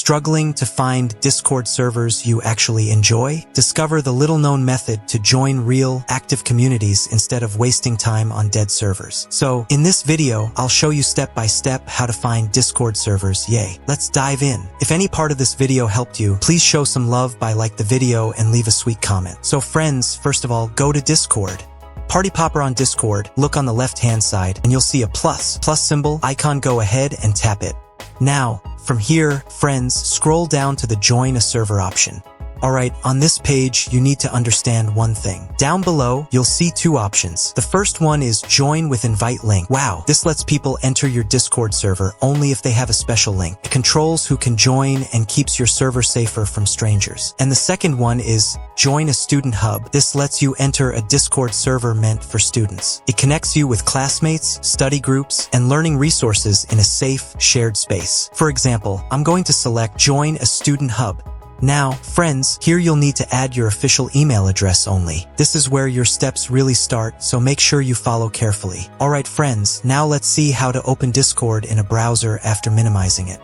Struggling to find Discord servers you actually enjoy? Discover the little-known method to join real, active communities instead of wasting time on dead servers. So, in this video, I'll show you step-by-step how to find Discord servers. Yay! Let's dive in. If any part of this video helped you, please show some love by like the video and leave a sweet comment. So friends, first of all, go to Discord. Party Popper on Discord, look on the left-hand side, and you'll see a plus symbol icon. Go ahead and tap it. Now, from here, friends, scroll down to the Join a Server option. Alright, on this page, you need to understand one thing. Down below, you'll see two options. The first one is Join with Invite Link. Wow, this lets people enter your Discord server only if they have a special link. It controls who can join and keeps your server safer from strangers. And the second one is Join a Student Hub. This lets you enter a Discord server meant for students. It connects you with classmates, study groups, and learning resources in a safe, shared space. For example, I'm going to select Join a Student Hub. Now, friends, here you'll need to add your official email address only. This is where your steps really start, so make sure you follow carefully. Alright friends, now let's see how to open Discord in a browser after minimizing it.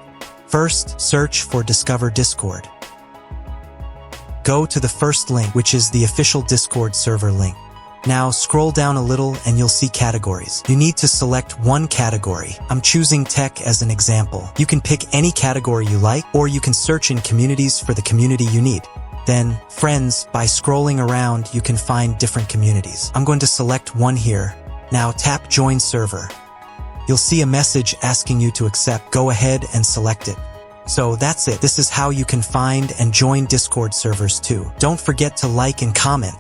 First, search for Discover Discord. Go to the first link, which is the official Discord server link. Now scroll down a little and you'll see categories. You need to select one category. I'm choosing tech as an example. You can pick any category you like, or you can search in communities for the community you need. Then, friends, by scrolling around, you can find different communities. I'm going to select one here. Now tap Join Server. You'll see a message asking you to accept. Go ahead and select it. So that's it. This is how you can find and join Discord servers too. Don't forget to like and comment.